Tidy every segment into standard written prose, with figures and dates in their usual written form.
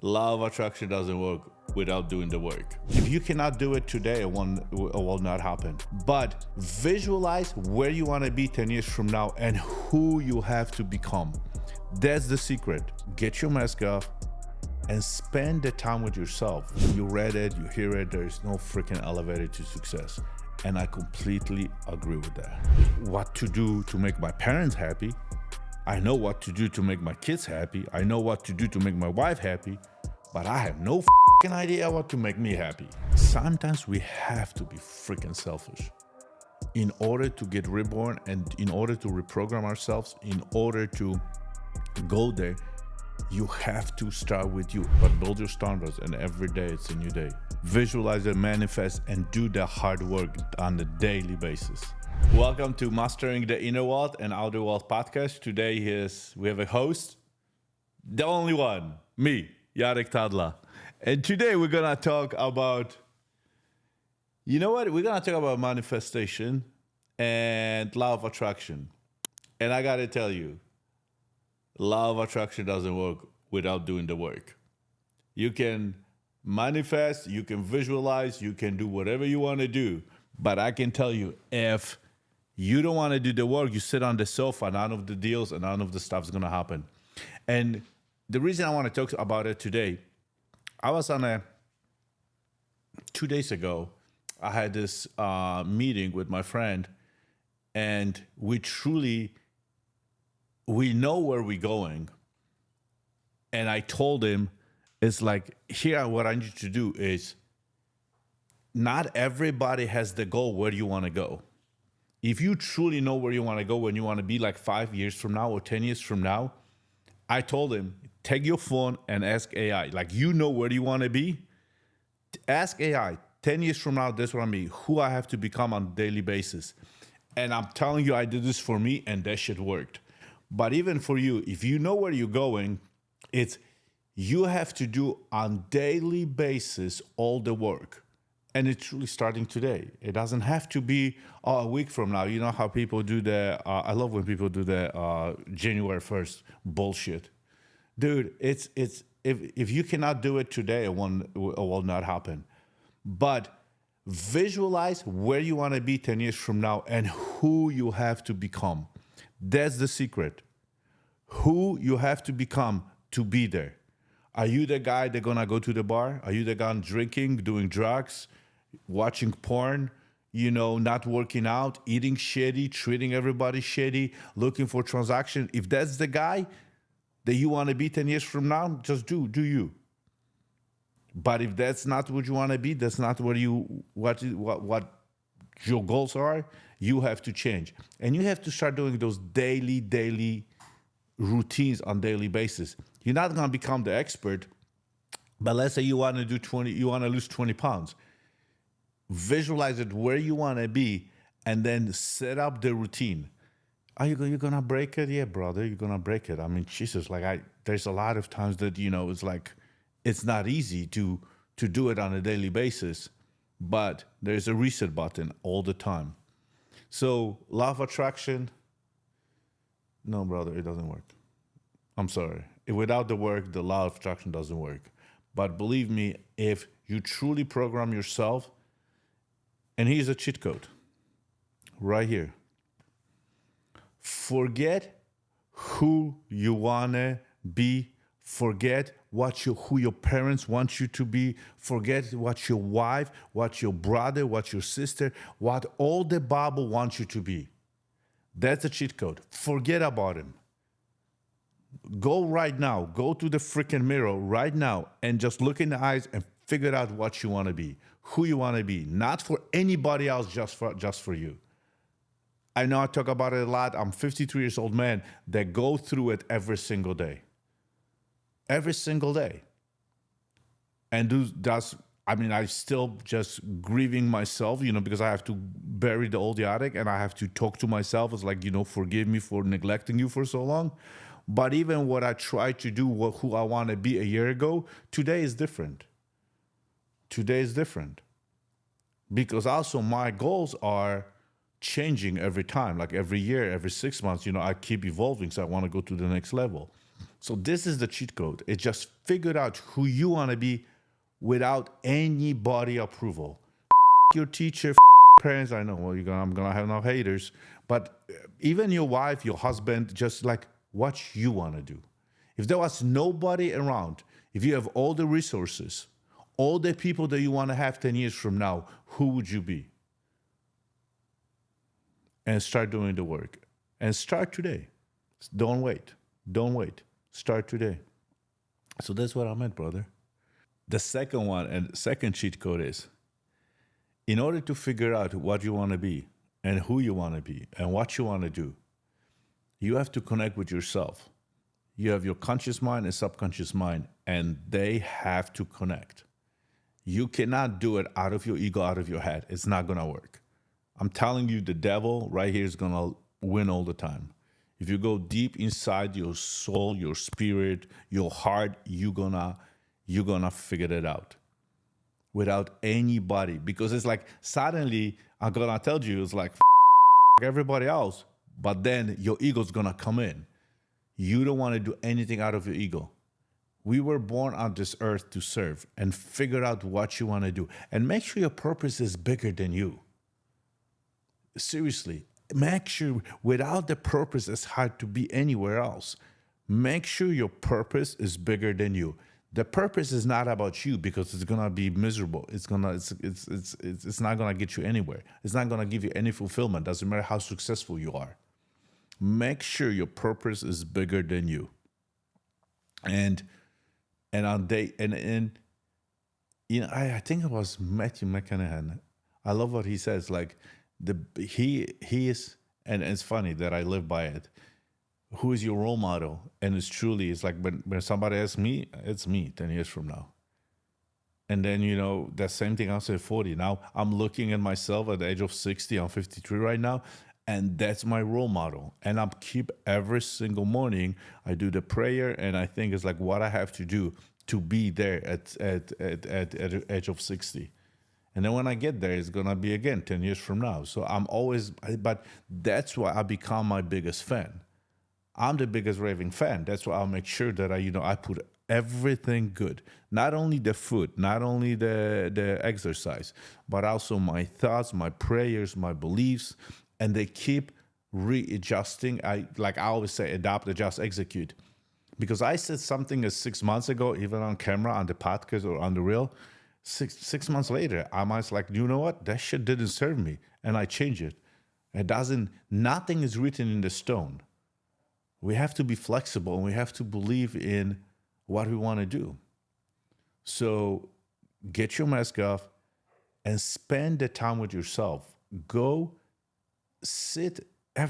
Law of attraction doesn't work without doing the work. If you cannot do it today, it will not happen. But visualize where you want to be 10 years from now and who you have to become. That's the secret. Get your mask off and spend the time with yourself. You read it, you hear it, there is no freaking elevator to success. And I completely agree with that. What to do to make my parents happy. I know what to do to make my kids happy. I know what to do to make my wife happy, but I have no freaking idea what to make me happy. Sometimes we have to be freaking selfish in order to get reborn and in order to reprogram ourselves, in order to go there. You have to start with you, but build your standards, and every day it's a new day. Visualize it, manifest, and do the hard work on a daily basis. Welcome to Mastering the Inner World and Outer World podcast. Today we have a host, the only one, me, Jarek Tadla. And today we're gonna talk about, We're gonna talk about manifestation and law of attraction. And I gotta tell you, law of attraction doesn't work without doing the work. You can manifest, you can visualize, you can do whatever you want to do. But I can tell you, if you don't want to do the work, you sit on the sofa, none of the deals and none of the stuff's going to happen. And the reason I want to talk about it today, I was on 2 days ago, I had this meeting with my friend, and we know where we're going. And I told him, it's like, here, what I need you to do is, not everybody has the goal where you want to go. If you truly know where you want to go, when you want to be like 5 years from now or 10 years from now, I told him, take your phone and ask AI. Like, you know where you want to be? Ask AI, 10 years from now, this is what I mean, who I have to become on a daily basis. And I'm telling you, I did this for me, and that shit worked. But even for you, if you know where you're going, you have to do on daily basis all the work. And it's really starting today. It doesn't have to be a week from now. You know how people do I love when people do the January 1st bullshit. Dude, if you cannot do it today, it will not happen. But visualize where you want to be 10 years from now and who you have to become. That's the secret. Who you have to become to be there. Are you the guy that's gonna go to the bar? Are you the guy drinking, doing drugs, watching porn, not working out, eating shitty, treating everybody shitty, looking for transaction? If that's the guy that you want to be 10 years from now, just do you. But if that's not what you want to be, that's not what your goals are, you have to change. And you have to start doing those daily routines on daily basis. You're not going to become the expert, but let's say you want to lose 20 pounds. Visualize it where you want to be and then set up the routine. Are you going to break it? Yeah, brother, you're going to break it. I mean, Jesus, there's a lot of times that, it's like, it's not easy to do it on a daily basis, but there's a reset button all the time. So law of attraction, no, brother, it doesn't work. I'm sorry. Without the work, the law of attraction doesn't work. But believe me, if you truly program yourself, and here's a cheat code right here. Forget who you want to be. Forget who your parents want you to be. Forget what your wife, what your brother, what your sister, what all the Bible wants you to be. That's a cheat code. Forget about him. Go right now. Go to the freaking mirror right now and just look in the eyes and figure out what you want to be, who you want to be. Not for anybody else, just for you. I know I talk about it a lot. I'm 53 years old man that go through it every single day. Every single day. And I still just grieving myself, because I have to bury the old Jarek and I have to talk to myself. It's like, forgive me for neglecting you for so long. But even what I tried to do, who I want to be a year ago, today is different. Today is different. Because also my goals are changing every time, like every year, every 6 months, I keep evolving. So I want to go to the next level. So this is the cheat code. It just figured out who you want to be without anybody approval. Your teacher, parents. I know, well, I'm gonna have no haters, but even your wife, your husband, just like what you want to do. If there was nobody around, if you have all the resources, all the people that you want to have 10 years from now, who would you be? And start doing the work. And start today. Don't wait. Don't wait. Start today. So that's what I meant, brother. The second one and second cheat code is, in order to figure out what you want to be and who you want to be and what you want to do, you have to connect with yourself. You have your conscious mind and subconscious mind, and they have to connect. You cannot do it out of your ego, out of your head. It's not going to work. I'm telling you, the devil right here is going to win all the time. If you go deep inside your soul, your spirit, your heart, you're gonna figure it out without anybody. Because it's like suddenly I'm gonna tell you, it's like everybody else, but then your ego's gonna come in. You don't want to do anything out of your ego. We were born on this earth to serve, and figure out what you want to do. And make sure your purpose is bigger than you. Seriously, make sure without the purpose, it's hard to be anywhere else. Make sure your purpose is bigger than you. The purpose is not about you, because it's gonna be miserable. It's not gonna get you anywhere. It's not gonna give you any fulfillment. Doesn't matter how successful you are. Make sure your purpose is bigger than you. And on day and you know, I think it was Matthew McConaughey. I love what he says. Like he is, and it's funny that I live by it. Who is your role model? And it's like when somebody asks me, it's me 10 years from now. And then, you know, that same thing I'll say 40. Now I'm looking at myself at the age of 60. I'm 53 right now. And that's my role model. And I keep every single morning, I do the prayer, and I think it's like what I have to do to be there at the age of 60. And then when I get there, it's going to be again 10 years from now. So but that's why I become my biggest fan. I'm the biggest raving fan. That's why I'll make sure that I put everything good. Not only the food, not only the exercise, but also my thoughts, my prayers, my beliefs. And they keep readjusting. I always say, adapt, adjust, execute. Because I said something 6 months ago, even on camera, on the podcast or on the reel, six months later, I was like, you know what? That shit didn't serve me. And I changed it. Nothing is written in the stone. We have to be flexible, and we have to believe in what we want to do. So get your mask off and spend the time with yourself. Go sit I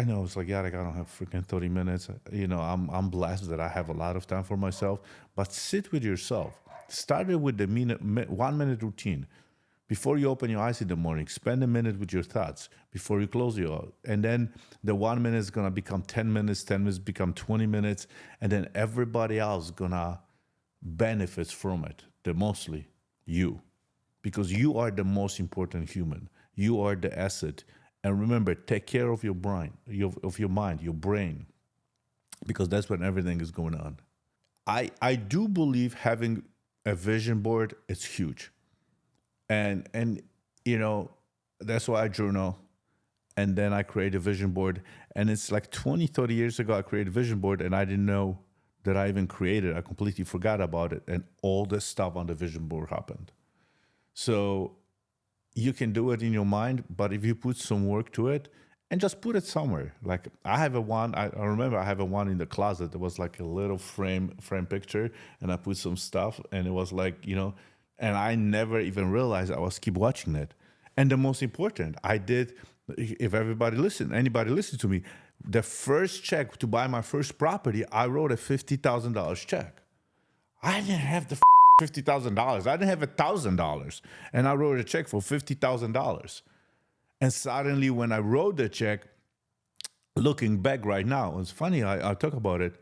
know it's like, Jarek, I don't have freaking 30 minutes. You know, I'm blessed that I have a lot of time for myself, but sit with yourself. Start it with the 1 minute routine. Before you open your eyes in the morning, spend a minute with your thoughts before you close your eyes. And then the 1 minute is going to become 10 minutes, 10 minutes become 20 minutes. And then everybody else is going to benefit from it, mostly you. Because you are the most important human. You are the asset. And remember, take care of your brain, of your mind, your brain, because that's when everything is going on. I do believe having a vision board is huge. And you know, that's why I journal. And then I create a vision board. And it's like 20, 30 years ago, I created a vision board, and I didn't know that I even created it. I completely forgot about it. And all the stuff on the vision board happened. So you can do it in your mind, but if you put some work to it and just put it somewhere. Like I have I remember I have a one in the closet that was like a little frame picture, and I put some stuff, and it was like, you know, and I never even realized I was keep watching it. And the most important, if anybody listened to me, the first check to buy my first property, I wrote a $50,000 check. I didn't have the $50,000. I didn't have $1,000. And I wrote a check for $50,000. And suddenly when I wrote the check, looking back right now, it's funny, I talk about it,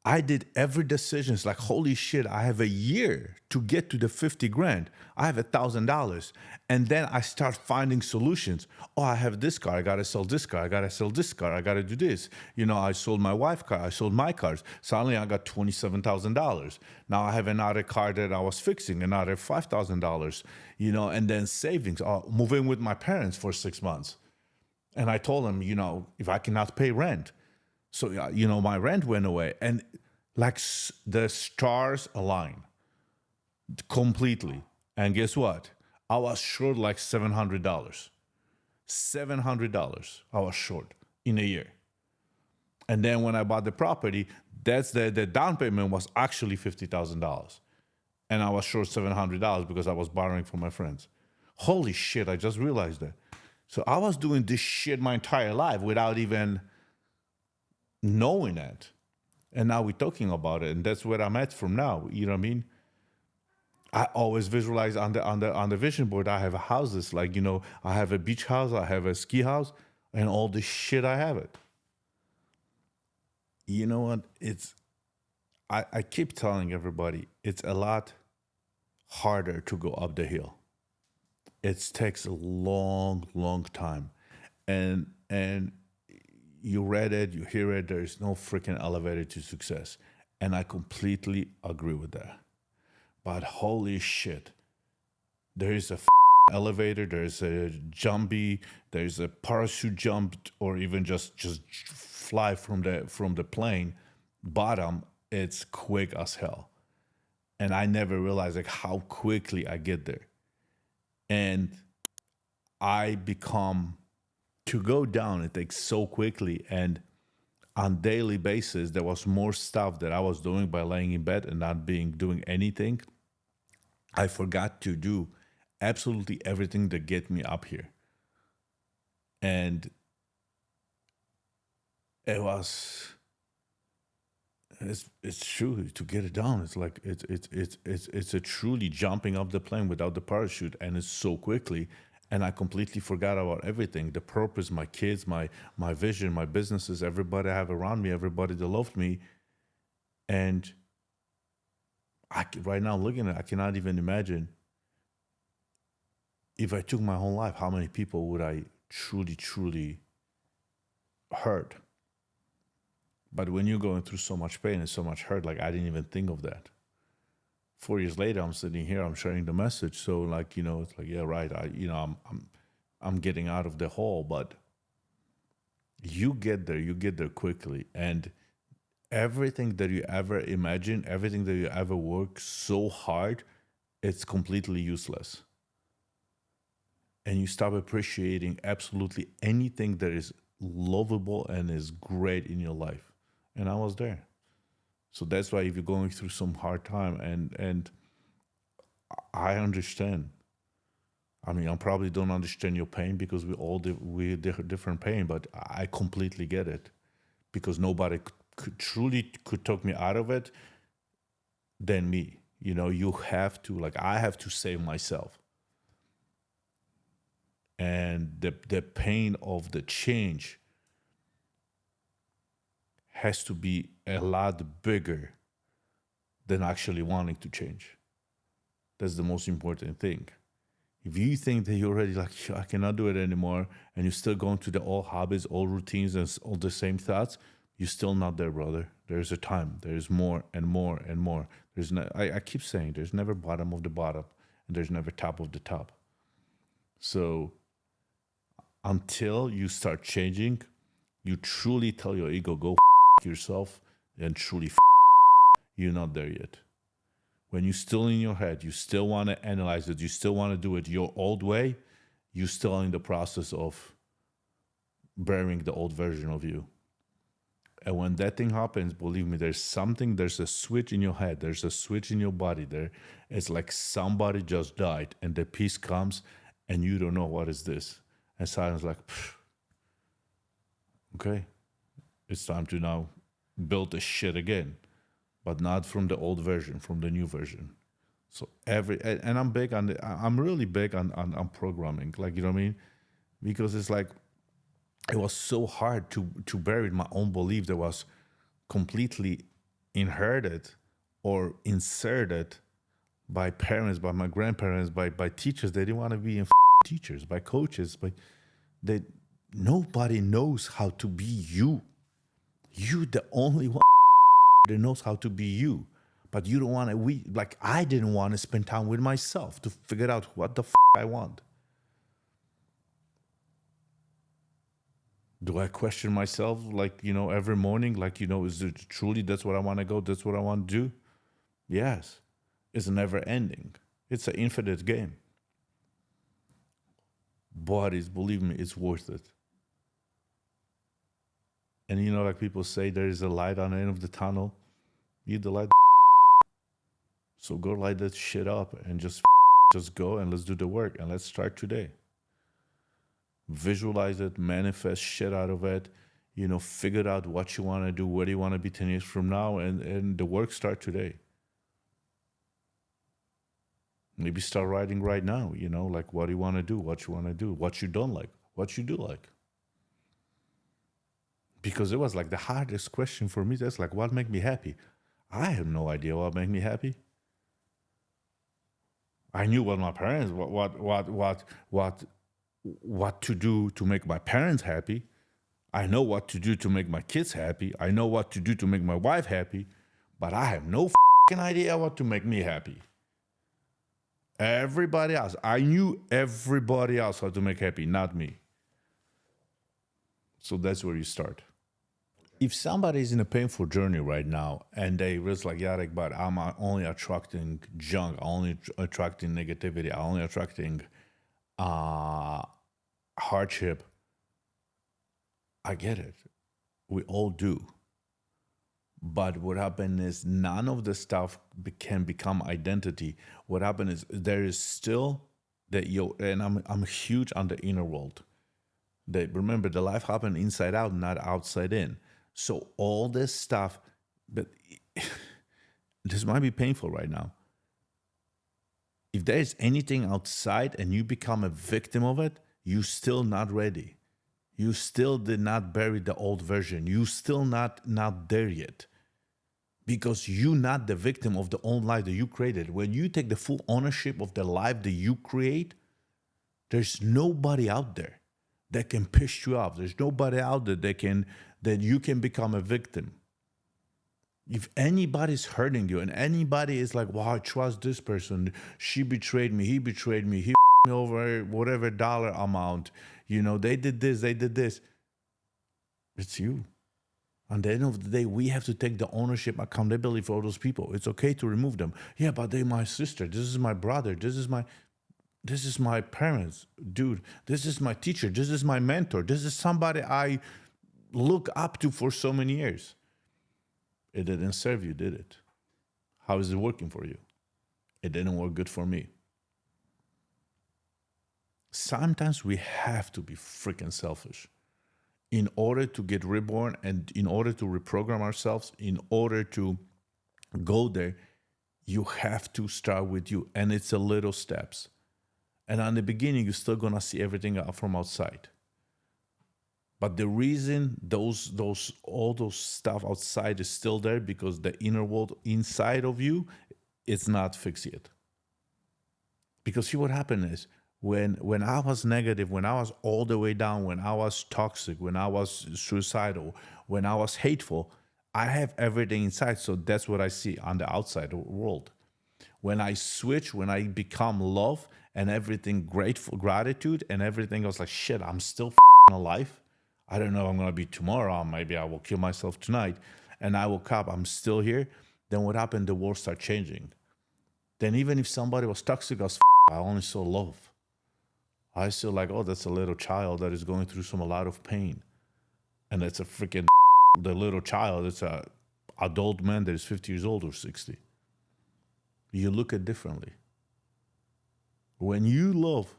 I did every decision. It's like, holy shit, I have a year to get to the 50 grand. I have $1,000. And then I start finding solutions. Oh, I have this car. I got to sell this car. I got to sell this car. I got to do this. I sold my wife's car. I sold my cars. Suddenly I got $27,000. Now I have another car that I was fixing, another $5,000, and then savings. Moving with my parents for 6 months. And I told them, if I cannot pay rent. So, my rent went away, and like the stars aligned completely. And guess what? I was short like $700. $700 I was short in a year. And then when I bought the property, that's the down payment was actually $50,000. And I was short $700 because I was borrowing from my friends. Holy shit, I just realized that. So I was doing this shit my entire life without even knowing it. And now we're talking about it, and that's where I'm at from now. You know what I mean? I always visualize on the vision board. I have houses, like, I have a beach house, I have a ski house, and all this shit, I have it. You know what? I keep telling everybody, it's a lot harder to go up the hill. It takes a long, long time. And you read it, you hear it, there is no freaking elevator to success. And I completely agree with that. But holy shit, there is a elevator, there's a jumpy, there's a parachute jump, or even just fly from the plane bottom. It's quick as hell. And I never realized like how quickly I get there. And I become, to go down, it takes so quickly. And on daily basis, there was more stuff that I was doing by laying in bed and not doing anything. I forgot to do absolutely everything to get me up here. And it's true, to get it down. It's like it's a truly jumping up the plane without the parachute, and it's so quickly. And I completely forgot about everything: the purpose, my kids, my vision, my businesses, everybody I have around me, everybody that loved me. And right now, looking at it, I cannot even imagine, if I took my whole life, how many people would I truly hurt? But when you're going through so much pain and so much hurt, like, I didn't even think of that. 4 years later, I'm sitting here, I'm sharing the message. So like, it's like, yeah, right. I'm getting out of the hole, but you get there quickly. And everything that you ever imagine, everything that you ever work so hard, it's completely useless. And you stop appreciating absolutely anything that is lovable and is great in your life. And I was there. So that's why if you're going through some hard time, and I understand. I mean, I probably don't understand your pain, because we different pain, but I completely get it, because nobody could talk me out of it than me. You have to, like, I have to save myself. And the pain of the change has to be a lot bigger than actually wanting to change. That's the most important thing. If you think that you're already like, I cannot do it anymore, and you're still going to the old habits, old routines, and all the same thoughts, you're still not there, brother. There's a time. There's more and more and more. I keep saying, there's never bottom of the bottom, and there's never top of the top. So until you start changing, you truly tell your ego, go yourself, and truly you're not there yet. When you're still in your head, you still want to analyze it, you still want to do it your old way, you're still in the process of burying the old version of you. And when that thing happens, believe me, there's a switch in your head, there's a switch in your body there. It's like somebody just died, and the peace comes, and you don't know what is this. And silence, like, okay, it's time to now build the shit again, but not from the old version, from the new version. So and I'm really big on programming, like, you know what I mean? Because it's like, it was so hard to bury my own belief that was completely inherited or inserted by parents, by my grandparents, by teachers. They didn't want to be teachers, by coaches, by they. Nobody knows how to be you. You the only one that knows how to be you. But you don't want to. I didn't want to spend time with myself to figure out what the I want. Do I question myself every morning? Is it truly that's what I want to go? That's what I want to do? Yes. It's never ending. It's an infinite game. But believe me, it's worth it. And like people say, there is a light on the end of the tunnel. You the light. So go light that shit up and just go and let's do the work and let's start today. Visualize it, manifest shit out of it, figure out what you want to do, where do you want to be 10 years from now, and the work start today. Maybe start writing right now, what do you want to do, what you want to do, what you don't like, what you do like. Because it was the hardest question for me. That's what make me happy? I have no idea what make me happy. I knew what my parents, what to do to make my parents happy. I know what to do to make my kids happy. I know what to do to make my wife happy, but I have no idea what to make me happy. Everybody else, I knew everybody else how to make happy, not me. So that's where you start. If somebody is in a painful journey right now and they was Jarek, but I'm only attracting junk, I'm only attracting negativity, I'm only attracting hardship, I get it. We all do. But what happened is none of the stuff can become identity. What happened is there is still that and I'm huge on the inner world. That remember, the life happened inside out, not outside in. So all this stuff, but this might be painful right now. If there is anything outside and you become a victim of it, you still not ready. You still did not bury the old version. You still not there yet. Because you're not the victim of the own life that you created. When you take the full ownership of the life that you create, there's nobody out there that can piss you off. There's nobody out there that you can become a victim. If anybody's hurting you and anybody is wow, I trust this person, she betrayed me, he betrayed me, he me over whatever dollar amount, they did this. It's you. At the end of the day, we have to take the ownership, accountability for all those people. It's okay to remove them. Yeah, but they're my sister. This is my brother. This is my parents. Dude, this is my teacher. This is my mentor. This is somebody I look up to for so many years. It didn't serve you, did it? How is it working for you? It didn't work good for me. Sometimes we have to be freaking selfish in order to get reborn and in order to reprogram ourselves, in order to go there. You have to start with you, and it's a little steps. And on the beginning, you're still gonna see everything from outside. But the reason all those stuff outside is still there because the inner world inside of you is not fixed yet. Because see what happened is when I was negative, when I was all the way down, when I was toxic, when I was suicidal, when I was hateful, I have everything inside. So that's what I see on the outside world. When I switch, when I become love and everything gratitude and everything goes shit, I'm still alive. I don't know if I'm going to be tomorrow. Maybe I will kill myself tonight. And I woke up, I'm still here. Then what happened? The world started changing. Then even if somebody was toxic, I only saw love. I still oh, that's a little child that is going through a lot of pain. And that's a freaking, the little child, it's a adult man that is 50 years old or 60. You look at it differently. When you love,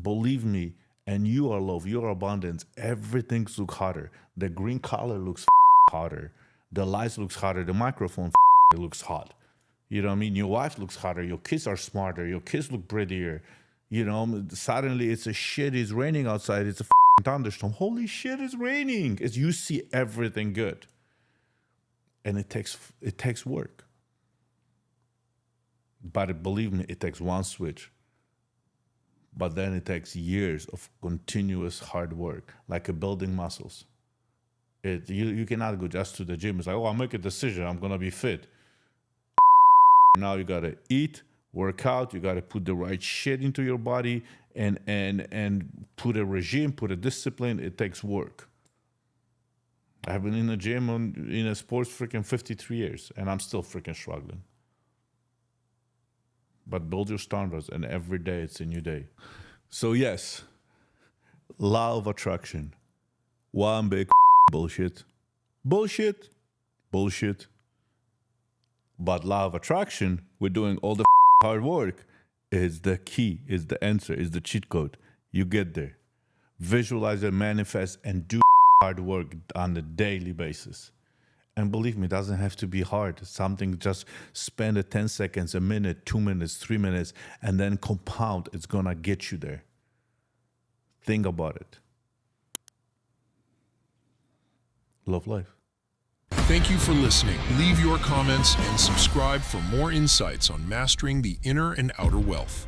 believe me, and you are love, you are abundance, everything looks hotter. The green color looks hotter. The lights looks hotter. The microphone looks hot. You know what I mean? Your wife looks hotter. Your kids are smarter. Your kids look prettier. Suddenly it's it's raining outside. It's a thunderstorm. Holy shit, it's raining. You see everything good. And it takes work. But believe me, it takes one switch. But then it takes years of continuous hard work, like building muscles. You cannot go just to the gym. It's like, oh, I'll make a decision. I'm going to be fit. Now you got to eat, work out. You got to put the right shit into your body and put a regime, put a discipline. It takes work. I've been in the gym, in a sports freaking 53 years, and I'm still freaking struggling. But build your standards, and every day it's a new day. So yes, law of attraction. One big bullshit. Bullshit. Bullshit. But law of attraction, we're doing all the hard work, is the key, is the answer, is the cheat code. You get there. Visualize it, manifest, and do hard work on a daily basis. And believe me, it doesn't have to be hard. Something, just spend 10 seconds, a minute, 2 minutes, 3 minutes, and then compound. It's gonna get you there. Think about it. Love life. Thank you for listening. Leave your comments and subscribe for more insights on mastering the inner and outer wealth.